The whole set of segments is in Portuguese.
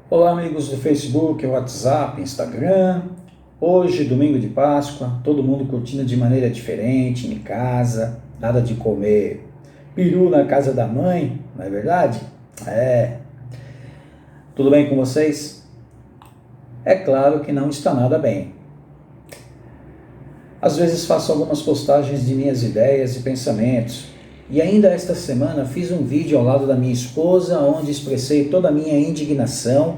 Olá, amigos do Facebook, WhatsApp, Instagram. Hoje, domingo de Páscoa, todo mundo curtindo de maneira diferente, em casa, nada de comer peru na casa da mãe, não é verdade? É. Tudo bem com vocês? É claro que não está nada bem. Às vezes faço algumas postagens de minhas ideias e pensamentos. E ainda esta semana fiz um vídeo ao lado da minha esposa, onde expressei toda a minha indignação,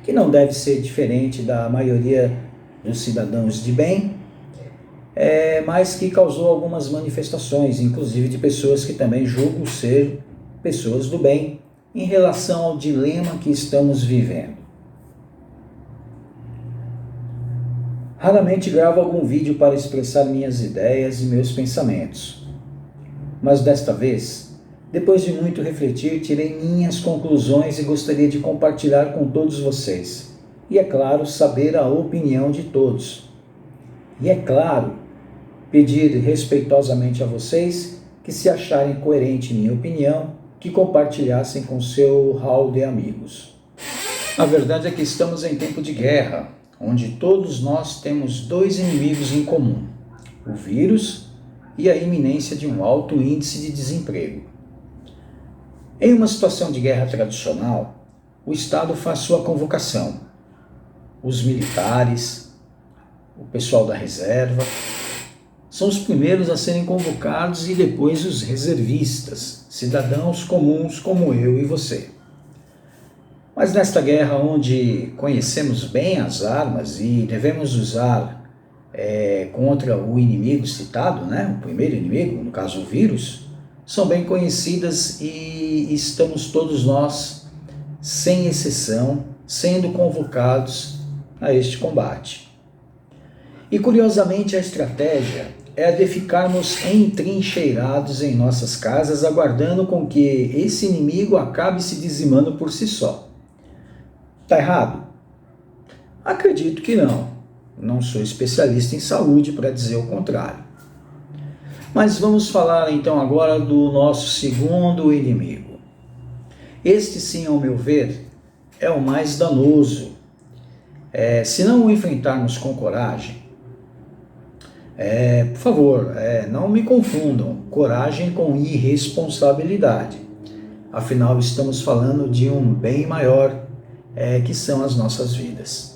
que não deve ser diferente da maioria dos cidadãos de bem, mas que causou algumas manifestações, inclusive de pessoas que também julgo ser pessoas do bem, em relação ao dilema que estamos vivendo. Raramente gravo algum vídeo para expressar minhas ideias e meus pensamentos, mas desta vez, depois de muito refletir, tirei minhas conclusões e gostaria de compartilhar com todos vocês. E é claro, saber a opinião de todos. E é claro, pedir respeitosamente a vocês que, se acharem coerente minha opinião, que compartilhassem com seu hall de amigos. A verdade é que estamos em tempo de guerra, onde todos nós temos dois inimigos em comum: o vírus e a iminência de um alto índice de desemprego. Em uma situação de guerra tradicional, o Estado faz sua convocação. Os militares, o pessoal da reserva, são os primeiros a serem convocados e depois os reservistas, cidadãos comuns como eu e você. Mas nesta guerra, onde conhecemos bem as armas e devemos usar contra o inimigo citado, o primeiro inimigo, no caso o vírus, são bem conhecidas e estamos todos nós, sem exceção, sendo convocados a este combate. E curiosamente a estratégia é a de ficarmos entrincheirados em nossas casas, aguardando com que esse inimigo acabe se dizimando por si só. Está errado? Acredito que não. Não sou especialista em saúde para dizer o contrário. Mas vamos falar então agora do nosso segundo inimigo. Este sim, ao meu ver, é o mais danoso. Se não o enfrentarmos com coragem, por favor, não me confundam coragem com irresponsabilidade. Afinal, estamos falando de um bem maior, que são as nossas vidas.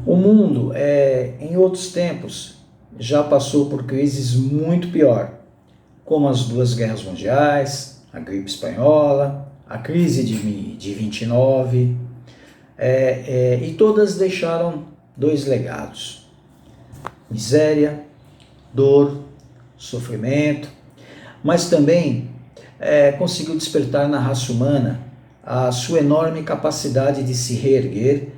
O mundo, em outros tempos, já passou por crises muito pior, como as duas guerras mundiais, a gripe espanhola, a crise de 29, e todas deixaram dois legados: miséria, dor, sofrimento, mas também conseguiu despertar na raça humana a sua enorme capacidade de se reerguer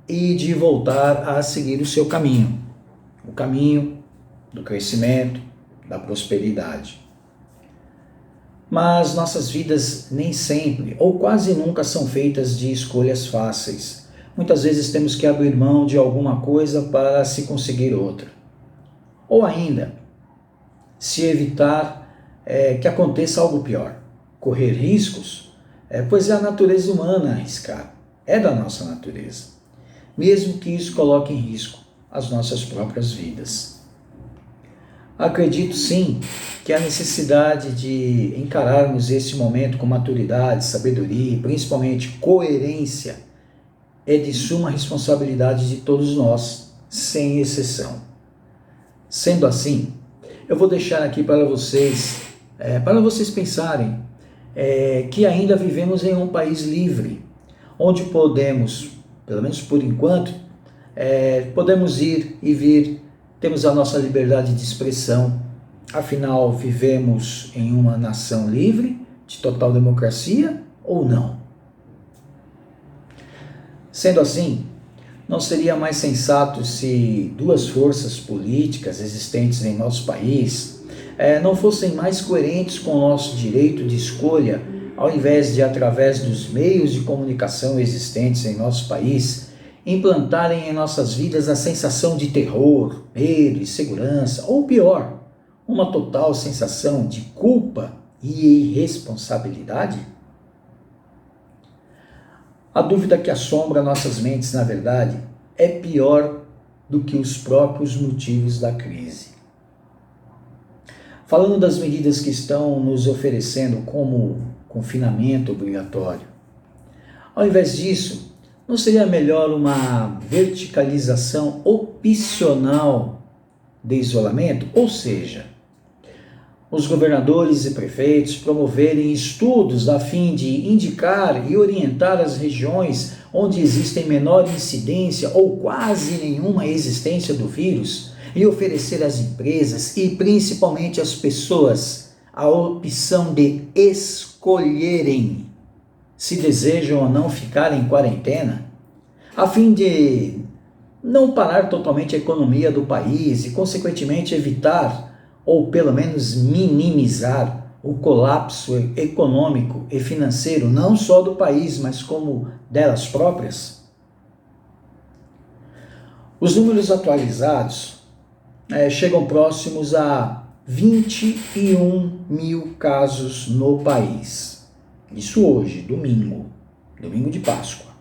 e de voltar a seguir o seu caminho, o caminho do crescimento, da prosperidade. Mas nossas vidas nem sempre, ou quase nunca, são feitas de escolhas fáceis. Muitas vezes temos que abrir mão de alguma coisa para se conseguir outra. Ou ainda, se evitar que aconteça algo pior. Correr riscos, pois é a natureza humana arriscar. É da nossa natureza. Mesmo que isso coloque em risco as nossas próprias vidas. Acredito sim que a necessidade de encararmos esse momento com maturidade, sabedoria e principalmente coerência é de suma responsabilidade de todos nós, sem exceção. Sendo assim, eu vou deixar aqui para vocês pensarem que ainda vivemos em um país livre, onde podemos, pelo menos por enquanto, podemos ir e vir, temos a nossa liberdade de expressão, afinal vivemos em uma nação livre, de total democracia ou não? Sendo assim, não seria mais sensato se duas forças políticas existentes em nosso país não fossem mais coerentes com o nosso direito de escolha, ao invés de, através dos meios de comunicação existentes em nosso país, implantarem em nossas vidas a sensação de terror, medo, insegurança, ou pior, uma total sensação de culpa e irresponsabilidade? A dúvida que assombra nossas mentes, na verdade, é pior do que os próprios motivos da crise. Falando das medidas que estão nos oferecendo como confinamento obrigatório, ao invés disso, não seria melhor uma verticalização opcional de isolamento? Ou seja, os governadores e prefeitos promoverem estudos a fim de indicar e orientar as regiões onde existem menor incidência ou quase nenhuma existência do vírus e oferecer às empresas e principalmente às pessoas a opção de escolherem se desejam ou não ficar em quarentena, a fim de não parar totalmente a economia do país e, consequentemente, evitar ou pelo menos minimizar o colapso econômico e financeiro, não só do país, mas como delas próprias? Os números atualizados chegam próximos a 21 mil casos no país. Isso hoje, domingo de Páscoa.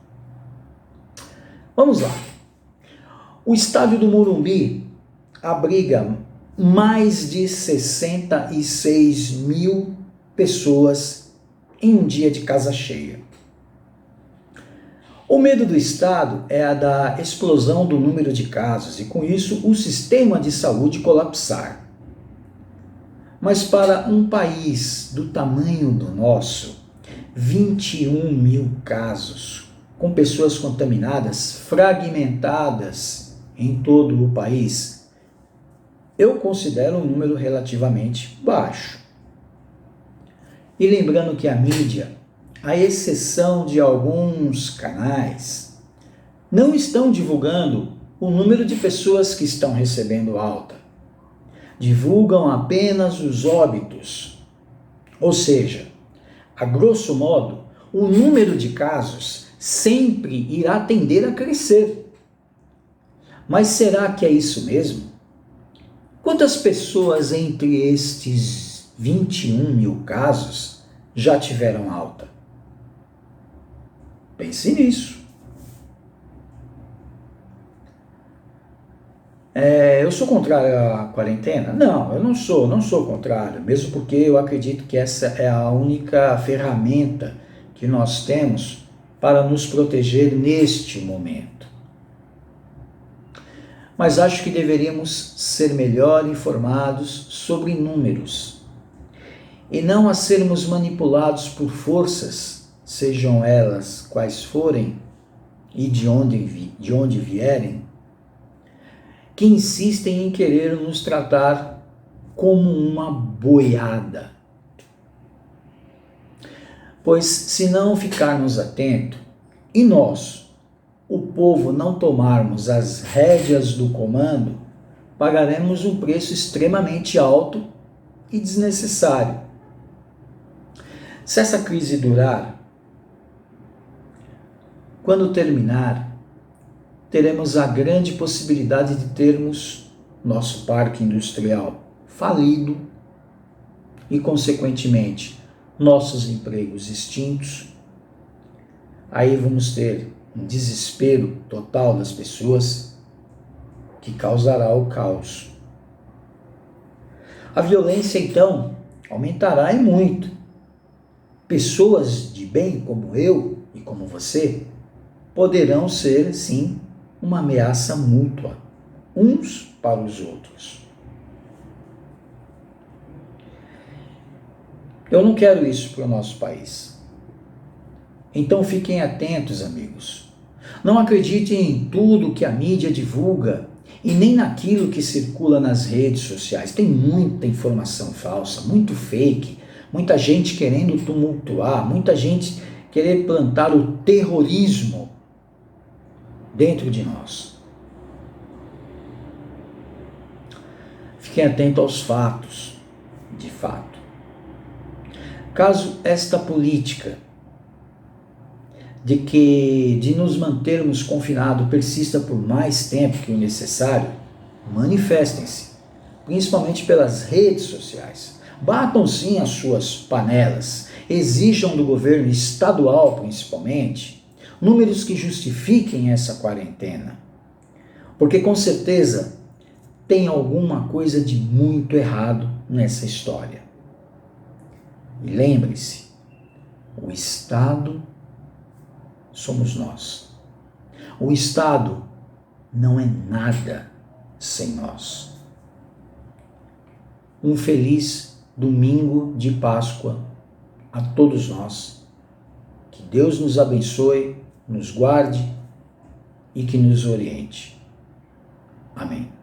Vamos lá. O estádio do Morumbi abriga mais de 66 mil pessoas em um dia de casa cheia. O medo do Estado é a da explosão do número de casos e, com isso, o sistema de saúde colapsar. Mas para um país do tamanho do nosso, 21 mil casos, com pessoas contaminadas, fragmentadas em todo o país, eu considero um número relativamente baixo. E lembrando que a mídia, à exceção de alguns canais, não estão divulgando o número de pessoas que estão recebendo alta. Divulgam apenas os óbitos. Ou seja, a grosso modo, o número de casos sempre irá tender a crescer. Mas será que é isso mesmo? Quantas pessoas entre estes 21 mil casos já tiveram alta? Pense nisso. Eu sou contrário à quarentena? Não, eu não sou contrário, mesmo porque eu acredito que essa é a única ferramenta que nós temos para nos proteger neste momento. Mas acho que deveríamos ser melhor informados sobre números e não a sermos manipulados por forças, sejam elas quais forem e de onde vierem, que insistem em querer nos tratar como uma boiada. Pois se não ficarmos atentos, e nós, o povo, não tomarmos as rédeas do comando, pagaremos um preço extremamente alto e desnecessário. Se essa crise durar, quando terminar, teremos a grande possibilidade de termos nosso parque industrial falido e, consequentemente, nossos empregos extintos. Aí vamos ter um desespero total das pessoas que causará o caos. A violência, então, aumentará e muito. Pessoas de bem como eu e como você poderão ser, sim, uma ameaça mútua, uns para os outros. Eu não quero isso para o nosso país. Então fiquem atentos, amigos. Não acreditem em tudo que a mídia divulga e nem naquilo que circula nas redes sociais. Tem muita informação falsa, muito fake, muita gente querendo tumultuar, muita gente querer plantar o terrorismo dentro de nós. Fiquem atentos aos fatos, de fato. Caso esta política de nos mantermos confinados persista por mais tempo que o necessário, manifestem-se, principalmente pelas redes sociais. Batam sim as suas panelas, exijam do governo estadual, principalmente, números que justifiquem essa quarentena. Porque com certeza tem alguma coisa de muito errado nessa história. E lembre-se, o Estado somos nós. O Estado não é nada sem nós. Um feliz domingo de Páscoa a todos nós. Que Deus nos abençoe, nos guarde e que nos oriente. Amém.